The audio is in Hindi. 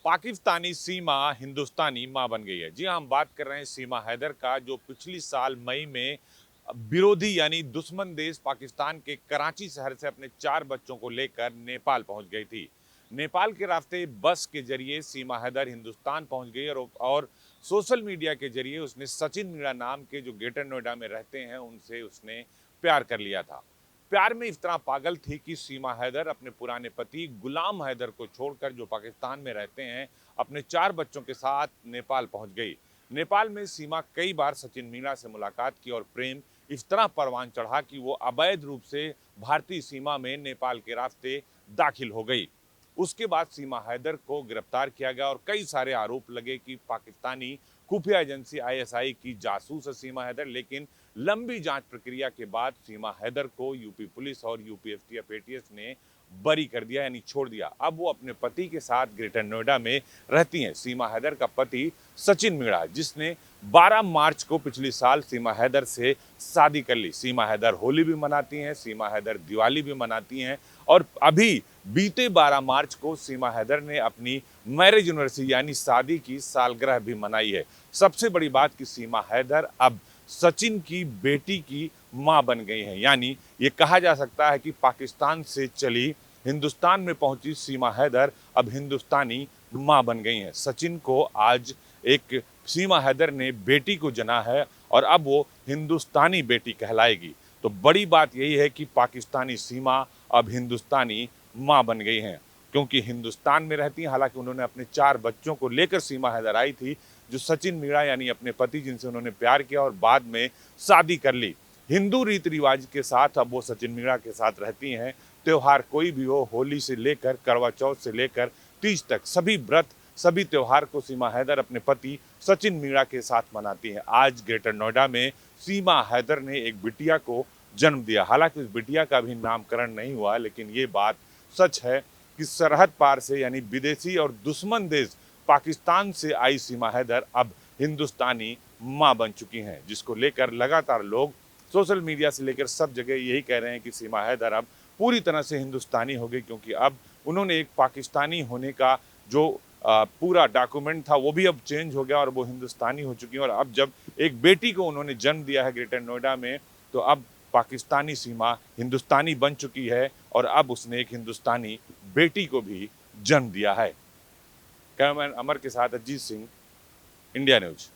पाकिस्तानी सीमा हिंदुस्तानी मां बन गई है। जी हाँ, हम बात कर रहे हैं सीमा हैदर का, जो पिछली साल मई में विरोधी यानी दुश्मन देश पाकिस्तान के कराची शहर से अपने 4 बच्चों को लेकर नेपाल पहुंच गई थी। नेपाल के रास्ते बस के जरिए सीमा हैदर हिंदुस्तान पहुंच गई और सोशल मीडिया के जरिए उसने सचिन मीणा नाम के जो ग्रेटर नोएडा में रहते हैं उनसे उसने प्यार कर लिया था। प्यार में इस तरह पागल थी कि सीमा हैदर अपने पुराने पति गुलाम हैदर को छोड़कर, जो पाकिस्तान में रहते हैं, अपने 4 बच्चों के साथ नेपाल पहुंच गई। नेपाल में सीमा कई बार सचिन मीणा से मुलाकात की और प्रेम इस तरह परवान चढ़ा कि वो अवैध रूप से भारतीय सीमा में नेपाल के रास्ते दाखिल हो गई। उसके बाद सीमा हैदर को गिरफ्तार किया गया और कई सारे आरोप लगे कि पाकिस्तानी खुफिया एजेंसी आईएसआई की जासूस है सीमा हैदर। लेकिन लंबी जांच प्रक्रिया के बाद सीमा हैदर को यूपी पुलिस और यूपी एटीएस ने बरी कर दिया, यानी छोड़ दिया। अब वो अपने पति के साथ ग्रेटर नोएडा में रहती हैं। सीमा हैदर का पति सचिन मीणा, जिसने 12 मार्च को पिछली साल सीमा हैदर से शादी कर ली। सीमा हैदर होली भी मनाती हैं, सीमा हैदर दिवाली भी मनाती हैं और अभी बीते 12 मार्च को सीमा हैदर ने अपनी मैरिज एनिवर्सरी यानी शादी की सालगिरह भी मनाई है। सबसे बड़ी बात कि सीमा हैदर अब सचिन की बेटी की मां बन गई हैं, यानी ये कहा जा सकता है कि पाकिस्तान से चली हिंदुस्तान में पहुंची सीमा हैदर अब हिंदुस्तानी मां बन गई हैं। सचिन को आज एक सीमा हैदर ने बेटी को जना है और अब वो हिंदुस्तानी बेटी कहलाएगी। तो बड़ी बात यही है कि पाकिस्तानी सीमा अब हिंदुस्तानी मां बन गई हैं, क्योंकि हिंदुस्तान में रहती हैं। हालांकि उन्होंने अपने 4 बच्चों को लेकर सीमा हैदर आई थी, जो सचिन मीणा यानी अपने पति जिनसे उन्होंने प्यार किया और बाद में शादी कर ली। हिंदू रीति रिवाज के साथ अब वो सचिन मीणा के साथ रहती हैं। त्यौहार कोई भी हो, होली से लेकर करवा चौथ से लेकर तीज तक, सभी व्रत सभी त्यौहार को सीमा हैदर अपने पति सचिन मीणा के साथ मनाती हैं। आज ग्रेटर नोएडा में सीमा हैदर ने एक बिटिया को जन्म दिया। हालांकि उस बिटिया का भी नामकरण नहीं हुआ, लेकिन ये बात सच है कि सरहद पार से यानी विदेशी और दुश्मन देश पाकिस्तान से आई सीमा हैदर अब हिंदुस्तानी मां बन चुकी हैं, जिसको लेकर लगातार लोग सोशल मीडिया से लेकर सब जगह यही कह रहे हैं कि सीमा हैदर अब पूरी तरह से हिंदुस्तानी हो गई, क्योंकि अब उन्होंने एक पाकिस्तानी होने का जो पूरा डॉक्यूमेंट था वो भी अब चेंज हो गया और वो हिंदुस्तानी हो चुकी हैं। और अब जब एक बेटी को उन्होंने जन्म दिया है ग्रेटर नोएडा में, तो अब पाकिस्तानी सीमा हिंदुस्तानी बन चुकी है और अब उसने एक हिंदुस्तानी बेटी को भी जन्म दिया है। कैमरामैन अमर के साथ अजीत सिंह, इंडिया न्यूज।